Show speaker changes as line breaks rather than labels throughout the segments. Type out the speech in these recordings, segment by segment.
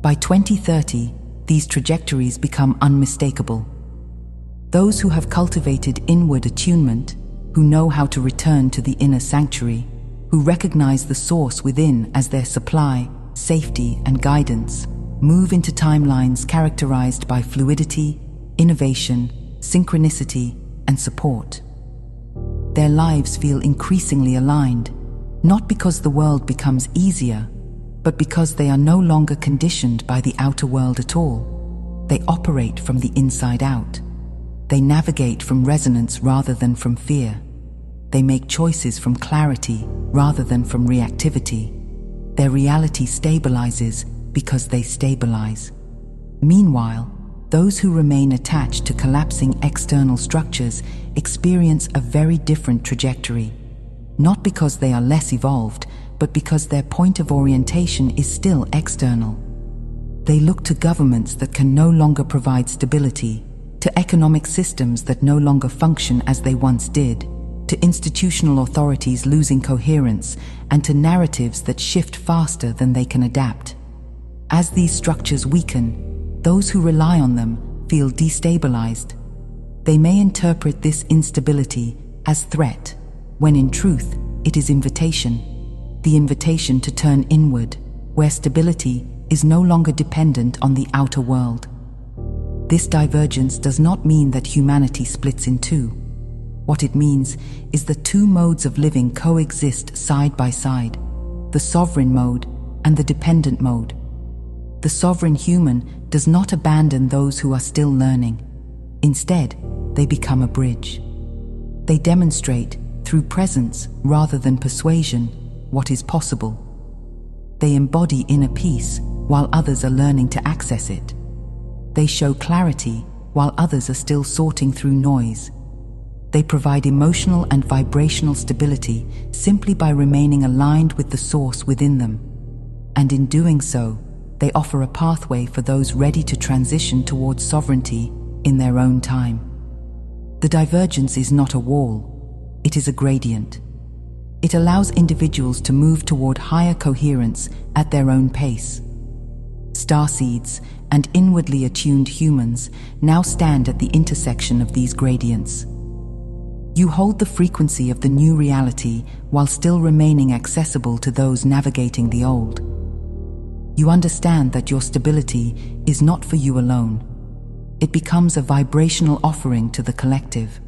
By 2030, these trajectories become unmistakable. Those who have cultivated inward attunement, who know how to return to the inner sanctuary, who recognize the source within as their supply, safety, and guidance, move into timelines characterized by fluidity, innovation, synchronicity, and support. Their lives feel increasingly aligned, not because the world becomes easier, but because they are no longer conditioned by the outer world at all. They operate from the inside out. They navigate from resonance rather than from fear. They make choices from clarity rather than from reactivity. Their reality stabilizes because they stabilize. Meanwhile, those who remain attached to collapsing external structures experience a very different trajectory, not because they are less evolved, but because their point of orientation is still external. They look to governments that can no longer provide stability, to economic systems that no longer function as they once did, to institutional authorities losing coherence, and to narratives that shift faster than they can adapt. As these structures weaken, those who rely on them feel destabilized. They may interpret this instability as threat, when in truth it is invitation, the invitation to turn inward, where stability is no longer dependent on the outer world. This divergence does not mean that humanity splits in two. What it means is that two modes of living coexist side by side, the sovereign mode and the dependent mode. The sovereign human does not abandon those who are still learning. Instead, they become a bridge. They demonstrate, through presence rather than persuasion, what is possible. They embody inner peace while others are learning to access it. They show clarity while others are still sorting through noise. They provide emotional and vibrational stability simply by remaining aligned with the source within them. And in doing so, they offer a pathway for those ready to transition towards sovereignty in their own time. The divergence is not a wall, it is a gradient. It allows individuals to move toward higher coherence at their own pace. Starseeds and inwardly attuned humans now stand at the intersection of these gradients. You hold the frequency of the new reality while still remaining accessible to those navigating the old. You understand that your stability is not for you alone. It becomes a vibrational offering to the collective.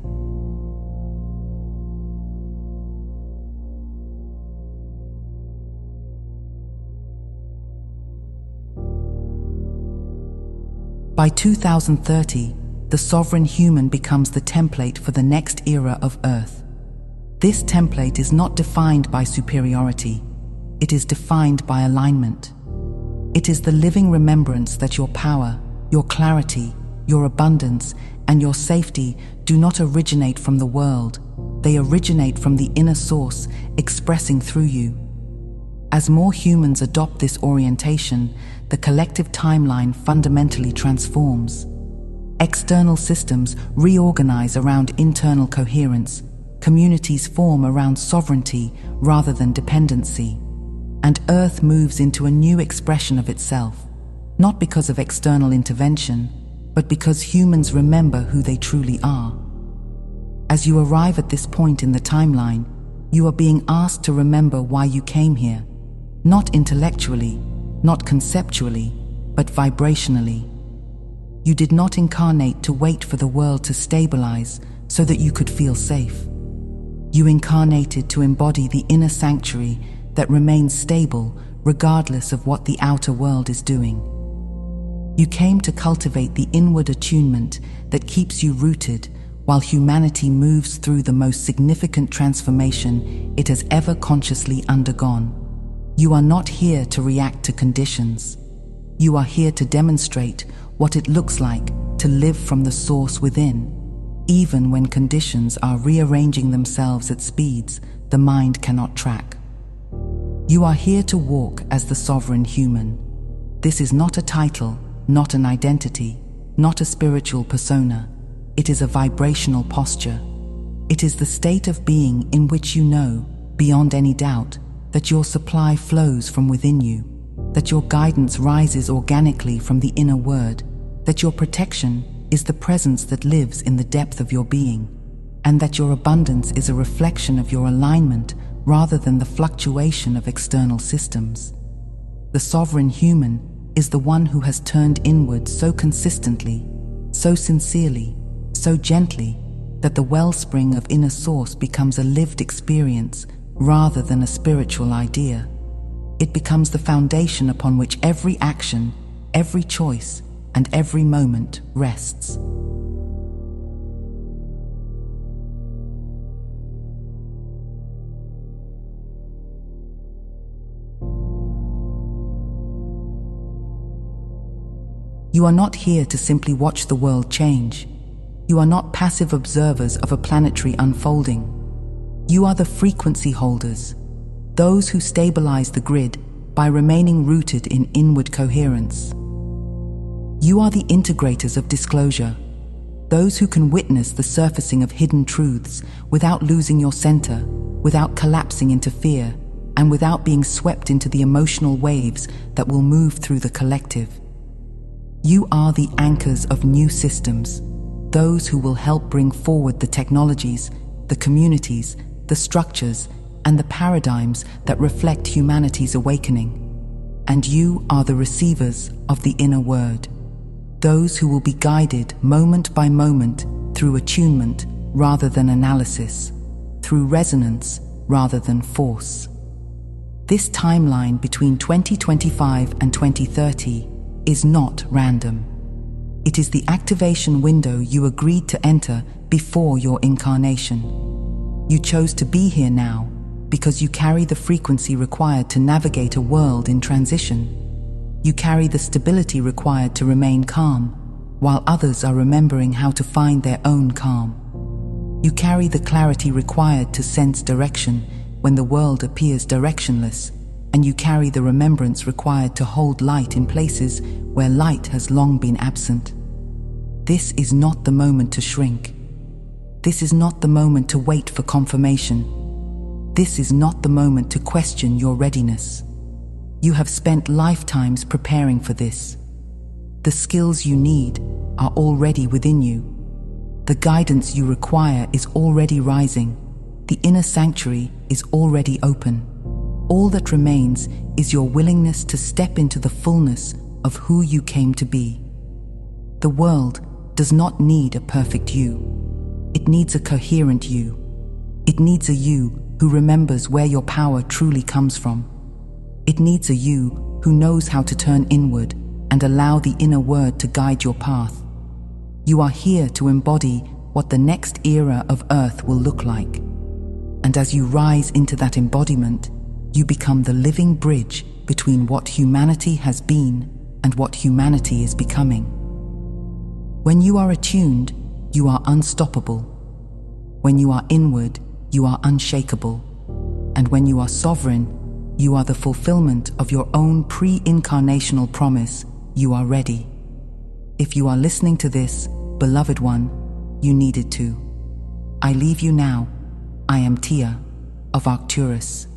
By 2030, the sovereign human becomes the template for the next era of Earth. This template is not defined by superiority. It is defined by alignment. It is the living remembrance that your power, your clarity, your abundance, and your safety do not originate from the world. They originate from the inner source expressing through you. As more humans adopt this orientation, the collective timeline fundamentally transforms. External systems reorganize around internal coherence. Communities form around sovereignty rather than dependency. And Earth moves into a new expression of itself, not because of external intervention, but because humans remember who they truly are. As you arrive at this point in the timeline, you are being asked to remember why you came here, not intellectually, not conceptually, but vibrationally. You did not incarnate to wait for the world to stabilize so that you could feel safe. You incarnated to embody the inner sanctuary that remains stable regardless of what the outer world is doing. You came to cultivate the inward attunement that keeps you rooted while humanity moves through the most significant transformation it has ever consciously undergone. You are not here to react to conditions. You are here to demonstrate what it looks like to live from the source within, even when conditions are rearranging themselves at speeds the mind cannot track. You are here to walk as the sovereign human. This is not a title, not an identity, not a spiritual persona. It is a vibrational posture. It is the state of being in which you know, beyond any doubt, that your supply flows from within you, that your guidance rises organically from the inner word, that your protection is the presence that lives in the depth of your being, and that your abundance is a reflection of your alignment rather than the fluctuation of external systems. The sovereign human is the one who has turned inward so consistently, so sincerely, so gently, that the wellspring of inner source becomes a lived experience rather than a spiritual idea. It becomes the foundation upon which every action, every choice, and every moment rests. You are not here to simply watch the world change. You are not passive observers of a planetary unfolding. You are the frequency holders, those who stabilize the grid by remaining rooted in inward coherence. You are the integrators of disclosure, those who can witness the surfacing of hidden truths without losing your center, without collapsing into fear, and without being swept into the emotional waves that will move through the collective. You are the anchors of new systems, those who will help bring forward the technologies, the communities, the structures, and the paradigms that reflect humanity's awakening. And you are the receivers of the inner word, those who will be guided moment by moment through attunement rather than analysis, through resonance rather than force. This timeline between 2025 and 2030 is not random. It is the activation window you agreed to enter before your incarnation. You chose to be here now because you carry the frequency required to navigate a world in transition. You carry the stability required to remain calm, while others are remembering how to find their own calm. You carry the clarity required to sense direction when the world appears directionless, and you carry the remembrance required to hold light in places where light has long been absent. This is not the moment to shrink. This is not the moment to wait for confirmation. This is not the moment to question your readiness. You have spent lifetimes preparing for this. The skills you need are already within you. The guidance you require is already rising. The inner sanctuary is already open. All that remains is your willingness to step into the fullness of who you came to be. The world does not need a perfect you. It needs a coherent you. It needs a you who remembers where your power truly comes from. It needs a you who knows how to turn inward and allow the inner word to guide your path. You are here to embody what the next era of Earth will look like. And as you rise into that embodiment, you become the living bridge between what humanity has been and what humanity is becoming. When you are attuned, you are unstoppable. When you are inward, you are unshakable. And when you are sovereign, you are the fulfillment of your own pre-incarnational promise. You are ready. If you are listening to this, beloved one, you needed to. I leave you now. I am T'eeah of Arcturus.